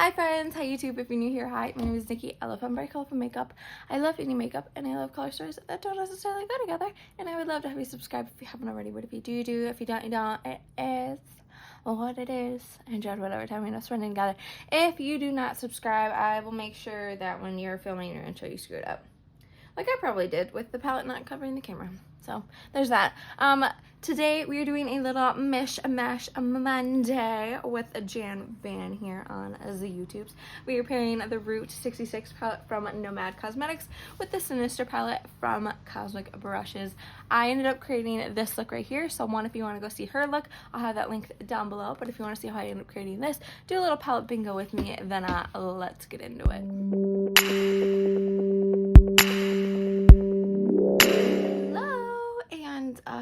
Hi friends, hi YouTube. If you're new here, hi, my name is Nikki. I love fun, bright, colorful makeup. I love any makeup, and I love color stories that don't necessarily go together. And I would love to have you subscribe if you haven't already. But if you do, you do. If you don't, you don't. It is what it is. And judge whatever time we know spending together. If you do not subscribe, I will make sure that when you're filming your intro, you screw it up. Like I probably did with the palette not covering the camera. So there's that. Today we are doing a little Mish Mash Monday with a Jan Van here on the YouTubes. We are pairing the Route 66 palette from Nomad Cosmetics with the Sinister palette from Cosmic Brushes. I ended up creating this look right here. So if you want to go see her look, I'll have that linked down below. But if you want to see how I ended up creating this, do a little palette bingo with me, then let's get into it.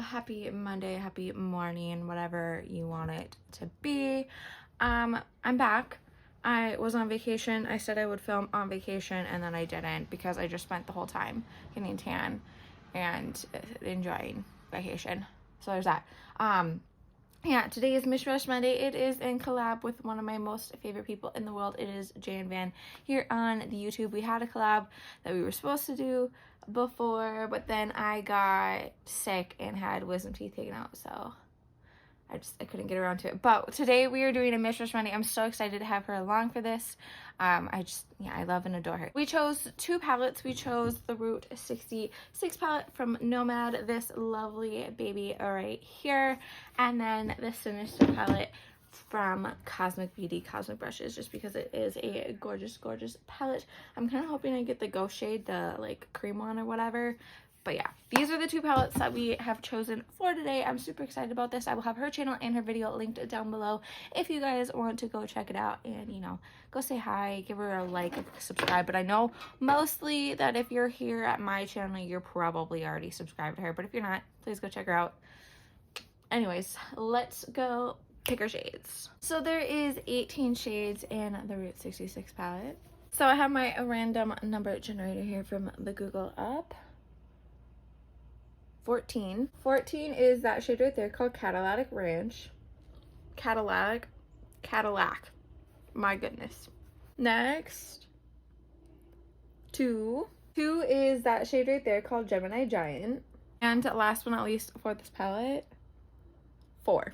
Happy Monday, happy morning, whatever you want it to be. I'm back. I was on vacation. I said I would film on vacation, and then I didn't because I just spent the whole time getting tan and enjoying vacation. So there's that. Yeah, today is Mish Mash Monday. It is in collab with one of my most favorite people in the world. It is Jan Van here on the YouTube. We had a collab that we were supposed to do before, but then I got sick and had wisdom teeth taken out, so I couldn't get around to it. But today we are doing a Mish Mash Monday. I'm so excited to have her along for this. I love and adore her. We chose two palettes. We chose the Route 66 palette from Nomad, this lovely baby right here, and then the Sinister palette from Cosmic Beauty Cosmic Brushes, just because it is a gorgeous palette. I'm kind of hoping I get the Ghost shade, the like cream one or whatever. But yeah, these are the two palettes that we have chosen for today. I'm super excited about this. I will have her channel and her video linked down below if you guys want to go check it out and, you know, go say hi, give her a like, subscribe. But I know mostly that if you're here at my channel, you're probably already subscribed to her. But if you're not, please go check her out. Anyways, let's go pick our shades. So there is 18 shades in the Route 66 palette. So I have my random number generator here from the Google app. 14 is that shade right there called Cadillac Ranch. Cadillac. My goodness. Next, 2 is that shade right there called Gemini Giant. And last but not least for this palette, 4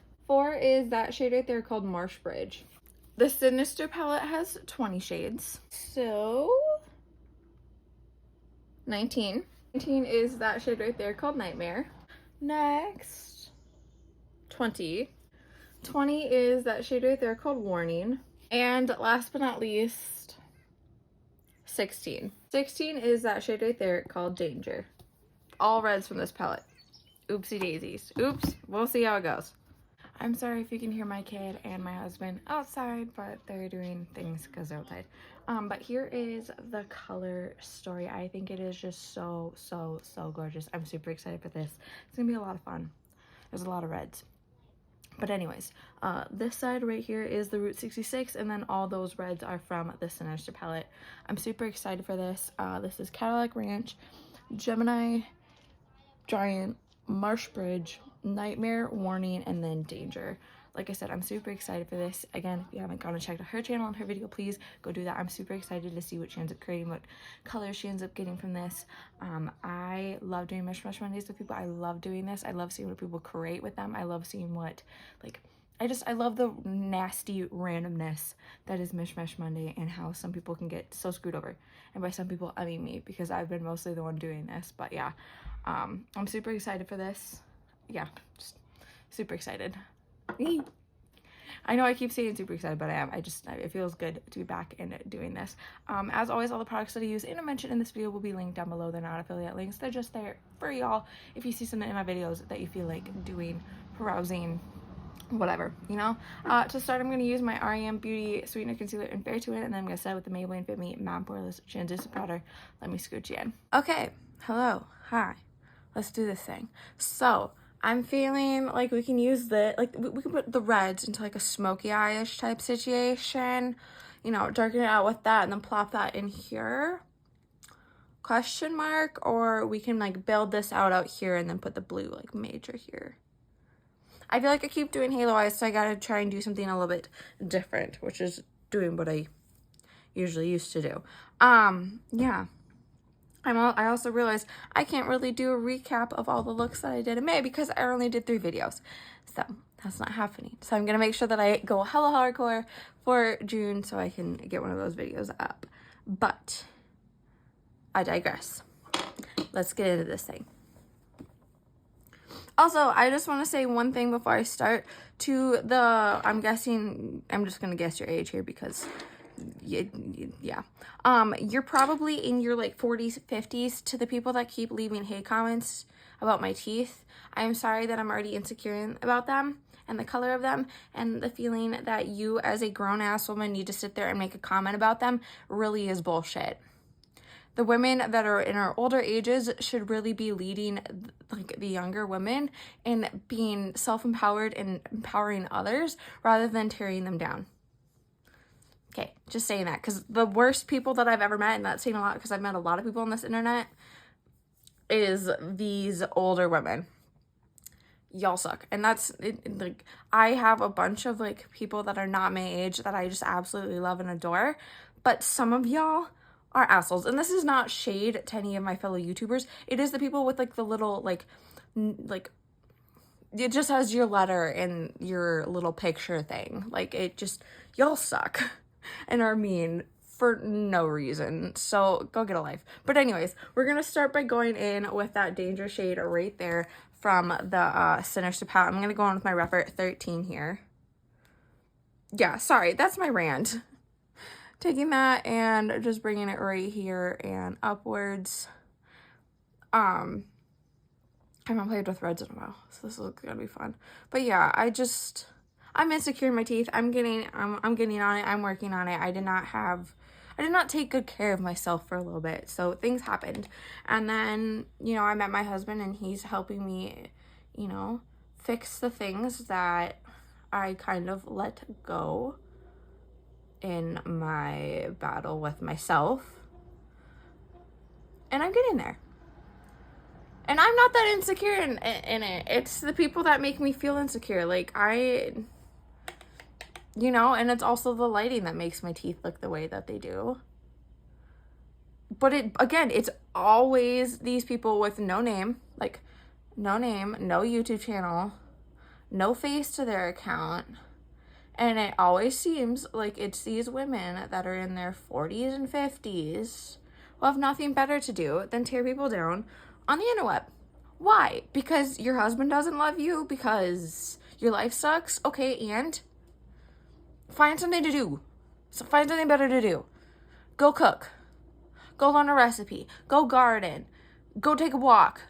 is that shade right there called Marsh Bridge. The Sinister palette has 20 shades, so 19 is that shade right there called Nightmare. Next, 20 is that shade right there called Warning. And last but not least, 16 is that shade right there called Danger. All reds from this palette. Oopsie daisies. Oops, we'll see how it goes. I'm sorry if you can hear my kid and my husband outside, but they're doing things because they're outside. But here is the color story. I think it is just so gorgeous. I'm super excited for this. It's gonna be a lot of fun. There's a lot of reds. But anyways, this side right here is the Route 66, and then all those reds are from the Sinister palette. I'm super excited for this. This is Cadillac Ranch, Gemini Giant, Marsh Bridge, Nightmare, Warning, and then Danger. Like I said, I'm super excited for this. Again, if you haven't gone and checked out her channel and her video, please go do that. I'm super excited to see what she ends up creating, what colors she ends up getting from this. I love doing Mish Mash Mondays with people. I love doing this. I love seeing what people create with them. I love seeing what, like, I love the nasty randomness that is Mish Mash Monday and how some people can get so screwed over. And by some people, I mean me, because I've been mostly the one doing this. But yeah, I'm super excited for this. Yeah, just super excited. I know I keep saying super excited, but I am. It feels good to be back and doing this. As always, all the products that I use and I mentioned in this video will be linked down below. They're not affiliate links. They're just there for y'all if you see something in my videos that you feel like doing, perusing, whatever, you know. To start, I'm going to use my REM Beauty Sweetener Concealer in Fair to It, and then I'm going to set it with the Maybelline Fit Me Matte Poreless Translucent Powder. Let me scooch you in. Okay, hello, hi, let's do this thing. So I'm feeling like we can use we can put the reds into like a smoky eye-ish type situation, you know, darken it out with that and then plop that in here, question mark, or we can like build this out here and then put the blue like major here. I feel like I keep doing halo eyes, so I gotta try and do something a little bit different, which is doing what I usually used to do. Yeah. I also realized I can't really do a recap of all the looks that I did in May because I only did 3 videos. So that's not happening. So I'm going to make sure that I go hella hardcore for June so I can get one of those videos up. But I digress. Let's get into this thing. Also, I just want to say one thing before I start to the, I'm guessing, I'm just going to guess your age here because yeah. You're probably in your like 40s, 50s. To the people that keep leaving hate comments about my teeth, I'm sorry that I'm already insecure about them and the color of them, and the feeling that you as a grown-ass woman need to sit there and make a comment about them really is bullshit. The women that are in our older ages should really be leading like the younger women in being self-empowered and empowering others rather than tearing them down. Okay, just saying that, because the worst people that I've ever met, and that's saying a lot because I've met a lot of people on this internet, is these older women. Y'all suck. And that's, like, I have a bunch of, like, people that are not my age that I just absolutely love and adore, but some of y'all are assholes. And this is not shade to any of my fellow YouTubers. It is the people with, like, the little, like, it just has your letter and your little picture thing. Like, it just, y'all suck. And are mean for no reason. So go get a life. But anyways, we're gonna start by going in with that danger shade right there from the Sinister palette. I'm gonna go on with my Repert 13 here. Yeah, sorry, that's my rant. Taking that and just bringing it right here and upwards. I haven't played with reds in a while, so this is gonna be fun. But yeah, I'm insecure in my teeth. I'm getting on it. I'm working on it. I did not take good care of myself for a little bit. So things happened. And then, you know, I met my husband and he's helping me, you know, fix the things that I kind of let go in my battle with myself. And I'm getting there. And I'm not that insecure in it. It's the people that make me feel insecure. Like, you know, and it's also the lighting that makes my teeth look the way that they do. But it's always these people with no name, like no name, no YouTube channel, no face to their account. And it always seems like it's these women that are in their 40s and 50s who have nothing better to do than tear people down on the interweb. Why? Because your husband doesn't love you? Because your life sucks? Okay, and find something to do. So find something better to do. Go cook. Go learn a recipe. Go garden. Go take a walk.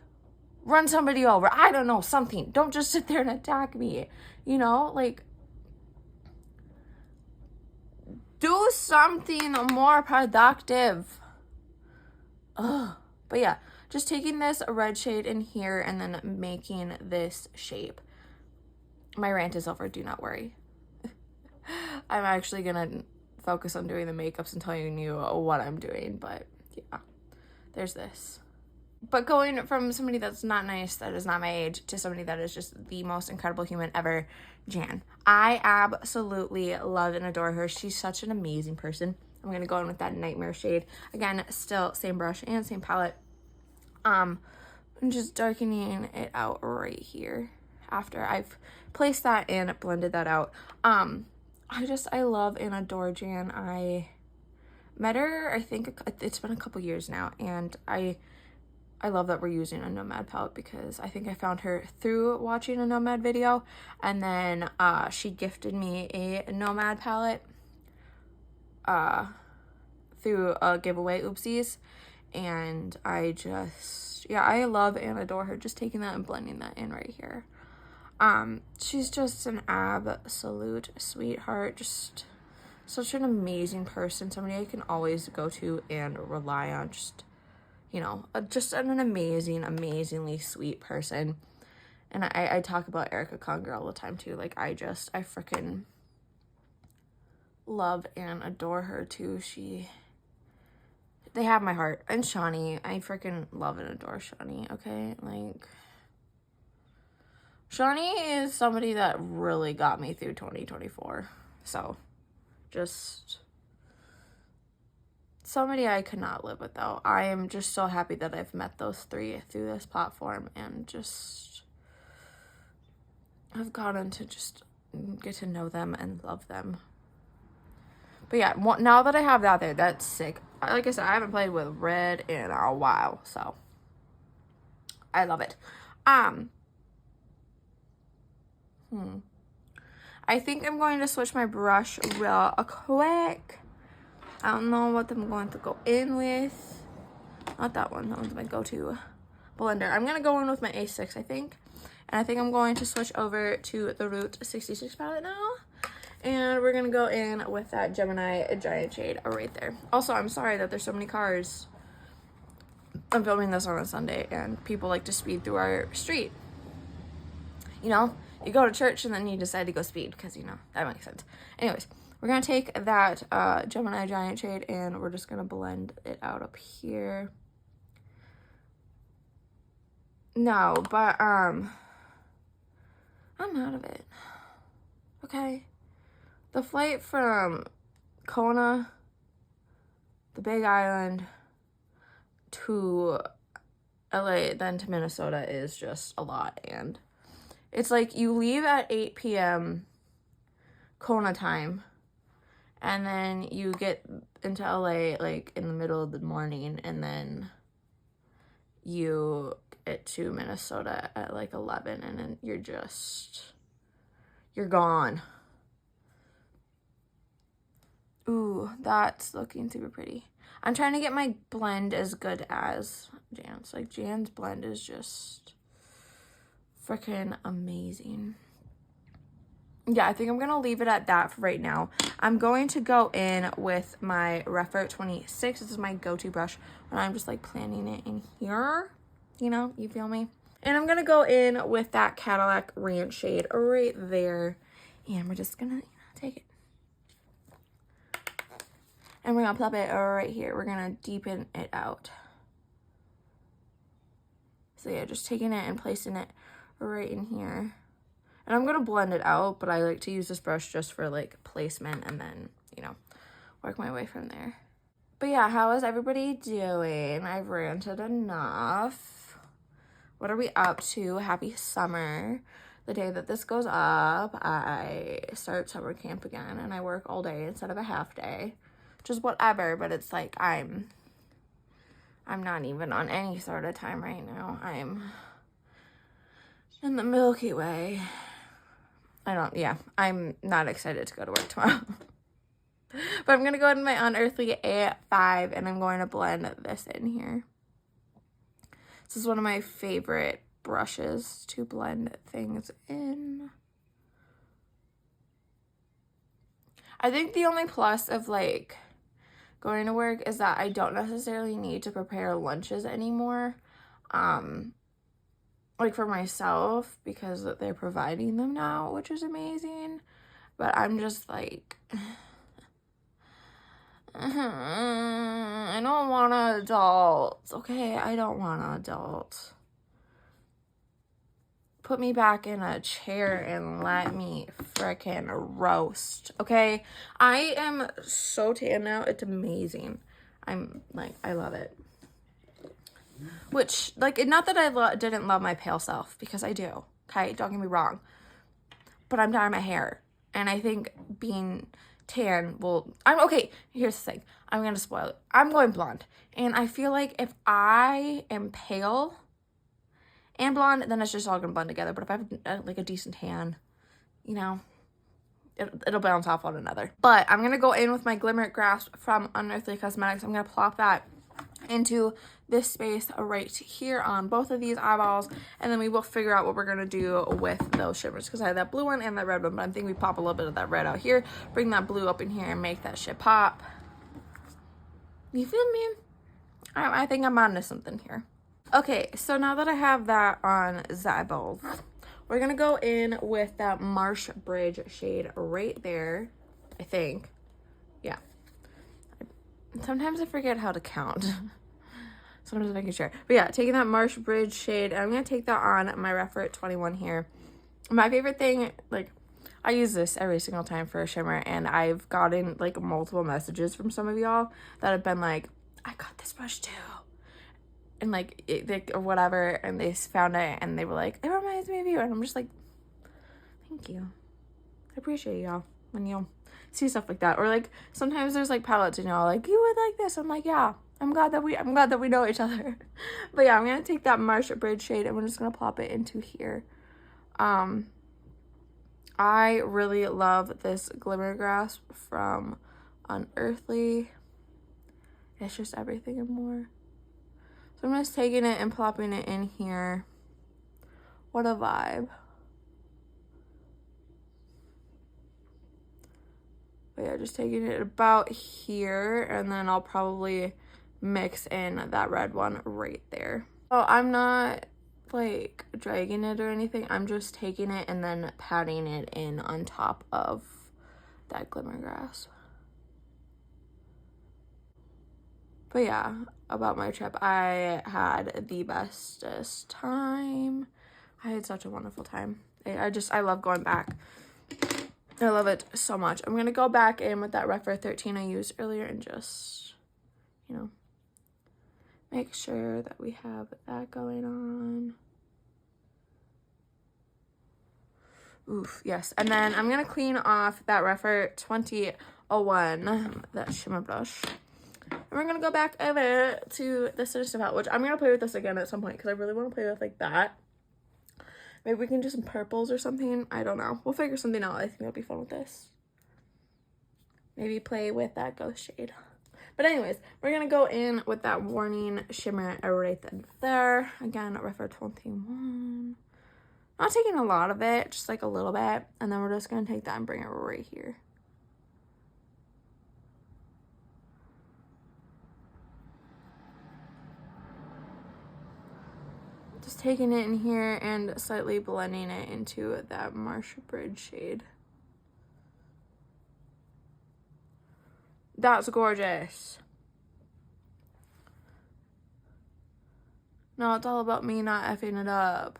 Run somebody over. I don't know, something. Don't just sit there and attack me. You know, like, do something more productive. Ugh. But yeah, just taking this red shade in here and then making this shape. My rant is over, do not worry. I'm actually gonna focus on doing the makeups and telling you what I'm doing, but yeah, there's this. But going from somebody that's not nice, that is not my age, to somebody that is just the most incredible human ever, Jan. I absolutely love and adore her. She's such an amazing person. I'm gonna go in with that Nightmare shade. Again, still same brush and same palette. I'm just darkening it out right here after I've placed that and blended that out. I love and adore Jan. I met her, I think it's been a couple years now, and I love that we're using a Nomad palette because I think I found her through watching a Nomad video, and then she gifted me a Nomad palette through a giveaway, oopsies, and I love and adore her. Just taking that and blending that in right here. She's just an absolute sweetheart, just such an amazing person, somebody I can always go to and rely on, just, you know, just an amazingly sweet person. And I talk about Erica Conger all the time too. Like, I freaking love and adore her too. They have my heart. And Shawnee, I freaking love and adore Shawnee, okay? Like, Shawnee is somebody that really got me through 2024. So, just somebody I could not live without. I am just so happy that I've met those three through this platform and just I've gotten to just get to know them and love them. But yeah, now that I have that there, that's sick. Like I said, I haven't played with red in a while, so I love it. I think I'm going to switch my brush real quick. I don't know what I'm going to go in with. Not that one. That one's my go-to blender. I'm going to go in with my A6, I think. And I think I'm going to switch over to the Route 66 palette now. And we're going to go in with that Gemini Giant Shade right there. Also, I'm sorry that there's so many cars. I'm filming this on a Sunday, and people like to speed through our street. You know, you go to church and then you decide to go speed because, you know, that makes sense. Anyways, we're going to take that Gemini Giant Shade and we're just going to blend it out up here. No, but I'm out of it. Okay. The flight from Kona, the Big Island, to LA, then to Minnesota is just a lot. And it's like you leave at 8 p.m. Kona time, and then you get into LA like in the middle of the morning, and then you get to Minnesota at like 11, and then you're gone. Ooh, that's looking super pretty. I'm trying to get my blend as good as Jan's. Like, Jan's blend is just freaking amazing. Yeah, I think I'm going to leave it at that for right now. I'm going to go in with my Refer 26. This is my go-to brush when I'm just, like, planning it in here. You know, you feel me? And I'm going to go in with that Cadillac Ranch shade right there. And we're just going to take it. And we're going to plop it right here. We're going to deepen it out. So yeah, just taking it and placing it right in here. And I'm going to blend it out, but I like to use this brush just for like placement and then, you know, work my way from there. But yeah, how is everybody doing? I've ranted enough. What are we up to? Happy summer. The day that this goes up, I start summer camp again and I work all day instead of a half day. Just whatever, but it's like I'm not even on any sort of time right now. I'm in the Milky Way. I'm not excited to go to work tomorrow. But I'm going to go in my Unearthly A5 and I'm going to blend this in here. This is one of my favorite brushes to blend things in. I think the only plus of like going to work is that I don't necessarily need to prepare lunches anymore, like for myself, because they're providing them now, which is amazing. But I'm just like, I don't want an adult. Okay, I don't want an adult. Put me back in a chair and let me frickin' roast, okay? I am so tan now. It's amazing. I'm like, I love it. Which, like, not that I didn't love my pale self, because I do, okay? Don't get me wrong. But I'm dyeing my hair. And I think being tan will... okay, here's the thing. I'm going to spoil it. I'm going blonde. And I feel like if I am pale and blonde, then it's just all gonna blend together. But if I have like a decent tan, you know, it'll bounce off one another. But I'm gonna go in with my Glimmer Grasp from Unearthly Cosmetics. I'm gonna plop that into this space right here on both of these eyeballs, and then we will figure out what we're gonna do with those shimmers, because I have that blue one and that red one, but I'm thinking we pop a little bit of that red out here, bring that blue up in here, and make that shit pop. You feel me? I think I'm onto something here. Okay, so now that I have that on the eyeballs, we're going to go in with that Marsh Bridge shade right there, I think. Yeah. Sometimes I forget how to count. Sometimes I'm making sure. But yeah, taking that Marsh Bridge shade, I'm going to take that on my Refer 21 here. My favorite thing, like, I use this every single time for a shimmer, and I've gotten like multiple messages from some of y'all that have been like, I got this brush too, and like or whatever, and they found it and they were like, it reminds me of you, and I'm just like, thank you. I appreciate y'all when you see stuff like that. Or like sometimes there's like palettes and y'all like, you would like this. I'm like, yeah, I'm glad that we know each other. But yeah, I'm gonna take that Marsh Bridge shade and we're just gonna plop it into here. I really love this Glimmer Grass from Unearthly. It's just everything and more. So I'm just taking it and plopping it in here. What a vibe. But yeah, just taking it about here, and then I'll probably mix in that red one right there. Oh, I'm not like dragging it or anything. I'm just taking it and then patting it in on top of that Glimmer Grass. But yeah, about my trip, I had the bestest time. I had such a wonderful time. I love going back. I love it so much. I'm going to go back in with that Refer 13 I used earlier and just, you know, make sure that we have that going on. Oof, yes. And then I'm going to clean off that Refer 2001, that shimmer brush. And we're going to go back over to the Sinister palette, which I'm going to play with this again at some point because I really want to play with like that. Maybe we can do some purples or something. I don't know. We'll figure something out. I think it'll be fun with this. Maybe play with that ghost shade. But anyways, we're going to go in with that Warning shimmer right there. Again, Refer 21. Not taking a lot of it, just like a little bit. And then we're just going to take that and bring it right here. Just taking it in here and slightly blending it into that Marsh Bridge shade. That's gorgeous. No, it's all about me not effing it up.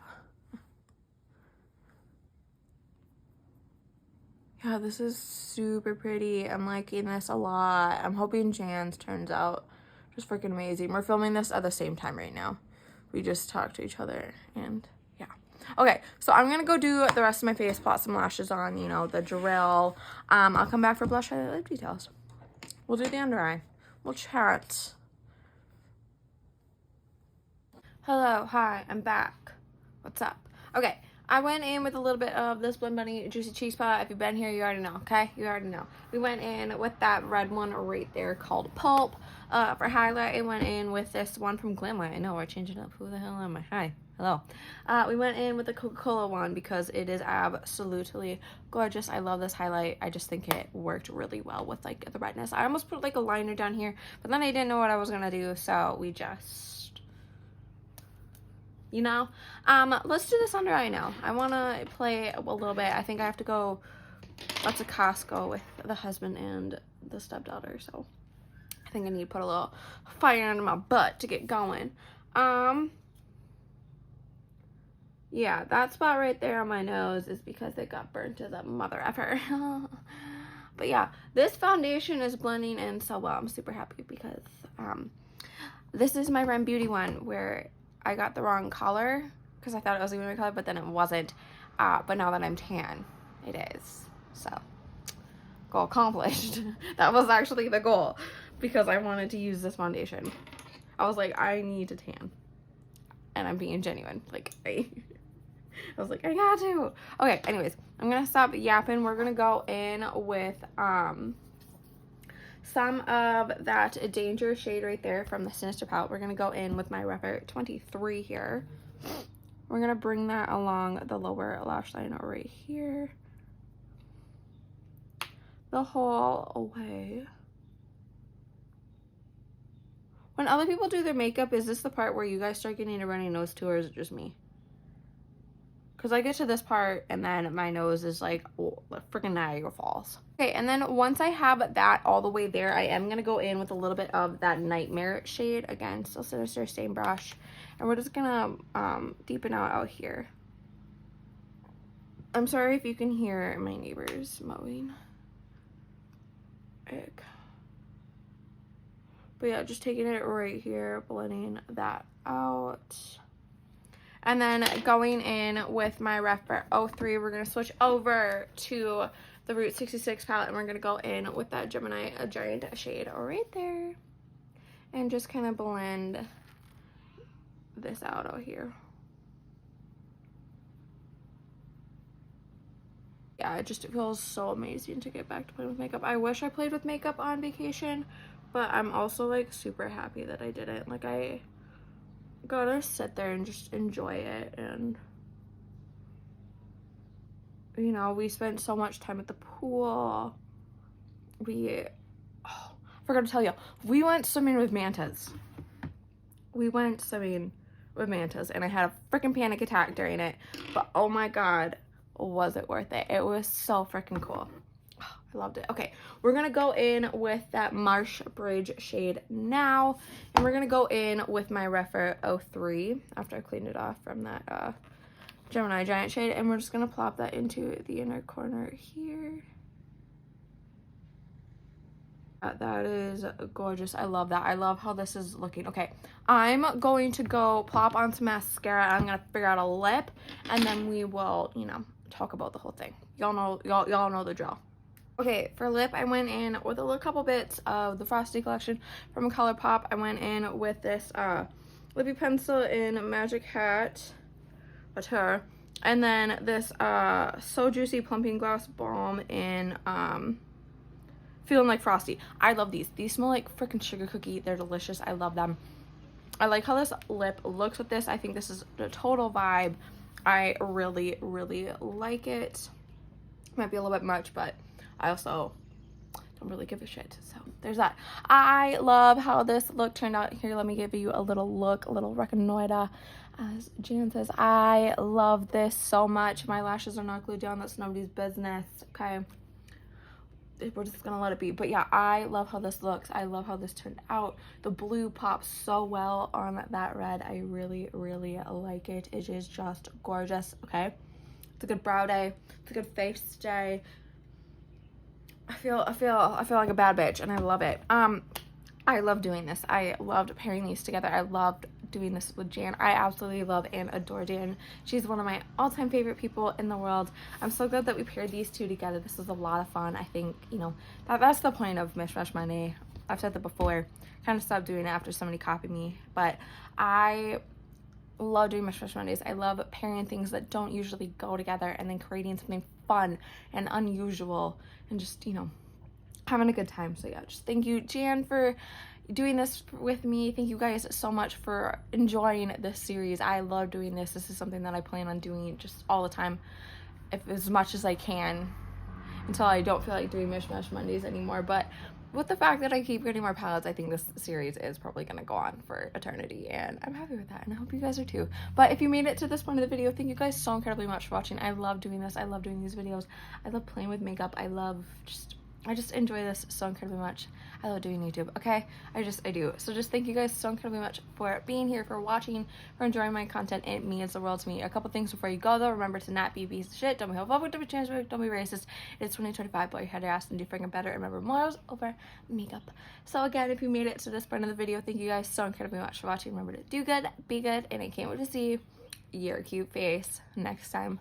Yeah, this is super pretty. I'm liking this a lot. I'm hoping Jan's turns out just freaking amazing. We're filming this at the same time right now. We just talked to each other and yeah. Okay, so I'm gonna go do the rest of my face, plot some lashes on, you know, the drill. I'll come back for blush, highlight, lip details. We'll do the under eye. We'll chat. Hello, hi, I'm back. What's up? Okay, I went in with a little bit of this Blend Bunny Juicy Cheese Spot. If you've been here, you already know, okay? You already know. We went in with that red one right there called Pulp. For highlight, I went in with this one from Glimlight. I know, we're changing up. Who the hell am I? Hi. Hello. We went in with the Coca-Cola one because it is absolutely gorgeous. I love this highlight. I just think it worked really well with like the redness. I almost put like a liner down here, but then I didn't know what I was gonna do, so we just, you know. Let's do this under eye now. I want to play a little bit. I think I have to go up to Costco with the husband and the stepdaughter, so I think I need to put a little fire under my butt to get going. Yeah, that spot right there on my nose is because it got burnt as a mother effer. But yeah, this foundation is blending in so well. I'm super happy because this is my Ren Beauty one where I got the wrong color because I thought it was gonna be my color, but then it wasn't. But now that I'm tan, it is. So, goal accomplished. That was actually the goal because I wanted to use this foundation. I was like, I need to tan. And I'm being genuine. Like, I was like, I got to. Okay, anyways, I'm gonna stop yapping. We're gonna go in with some of that Danger shade right there from the Sinister palette. We're gonna go in with my Refer 23 here. We're gonna bring that along the lower lash line right here, the whole way. When other people do their makeup, is this the part where you guys start getting a runny nose too, or is it just me? Because I get to this part and then my nose is like, oh, freaking Niagara Falls. Okay, and then once I have that all the way there, I am going to go in with a little bit of that Nightmare shade. Again, still Sinister stain brush. And we're just going to deepen out here. I'm sorry if you can hear my neighbors mowing. Ick. But yeah, just taking it right here, blending that out. And then going in with my Ref for 03, we're going to switch over to the Route 66 palette, and we're going to go in with that Gemini Giant shade right there. And just kind of blend this out here. Yeah, it just feels so amazing to get back to playing with makeup. I wish I played with makeup on vacation, but I'm also like super happy that I didn't. Like, I gotta sit there and just enjoy it. And you know, we spent so much time at the pool. I forgot to tell you, we went swimming with mantas. And I had a freaking panic attack during it, but oh my god, was it worth it? It was so freaking cool. I loved it. Okay, we're gonna go in with that Marsh Bridge shade now, and we're gonna go in with my Refer 03 after I cleaned it off from that Gemini Giant shade, and we're just gonna plop that into the inner corner here. That is gorgeous. I love that. I love how this is looking. Okay, I'm going to go plop on some mascara. I'm gonna figure out a lip, and then we will, you know, talk about the whole thing. Y'all know the drill. Okay, for lip, I went in with a couple bits of the Frosty collection from ColourPop. I went in with this lippy pencil in Magic Hat, her, and then this So Juicy Plumping Gloss Balm in Feeling Like Frosty. I love these. These smell like freaking sugar cookie. They're delicious. I love them. I like how this lip looks with this. I think this is the total vibe. I really, really like it. Might be a little bit much, but I also don't really give a shit. So there's that. I love how this look turned out. Here, let me give you a little look, a little reconnoiter. As Jan says, I love this so much. My lashes are not glued down. That's nobody's business. Okay. We're just gonna let it be. But yeah, I love how this looks. I love how this turned out. The blue pops so well on that red. I really, really like it. It is just gorgeous. Okay, it's a good brow day. It's a good face day. I feel like a bad bitch, and I love it. I love doing this. I loved pairing these together. I loved doing this with Jan. I absolutely love and adore Jan. She's one of my all-time favorite people in the world. I'm so glad that we paired these two together. This was a lot of fun. I think, you know, that's the point of Mish Mash Monday. I've said that before. Kind of stopped doing it after somebody copied me, but I love doing Mish Mash Mondays. I love pairing things that don't usually go together and then creating something fun and unusual and just, you know, having a good time. So yeah, just thank you, Jan, for doing this with me. Thank you guys so much for enjoying this series. I love doing this. This is something that I plan on doing just all the time, as much as I can, until I don't feel like doing Mish Mash Mondays anymore. But with the fact that I keep getting more palettes, I think this series is probably going to go on for eternity, and I'm happy with that, and I hope you guys are too. But if you made it to this point of the video, thank you guys so incredibly much for watching. I love doing this. I love doing these videos. I love playing with makeup. I just enjoy this so incredibly much. I love doing YouTube, okay? I do. So just thank you guys so incredibly much for being here, for watching, for enjoying my content. It means the world to me. A couple things before you go, though. Remember to not be a piece of shit. Don't be homophobic, don't be transphobic, don't be racist. It's 2025, but your head, your ass, and do freaking better. Remember, morals over makeup. So again, if you made it to this point of the video, thank you guys so incredibly much for watching. Remember to do good, be good, and I can't wait to see your cute face next time.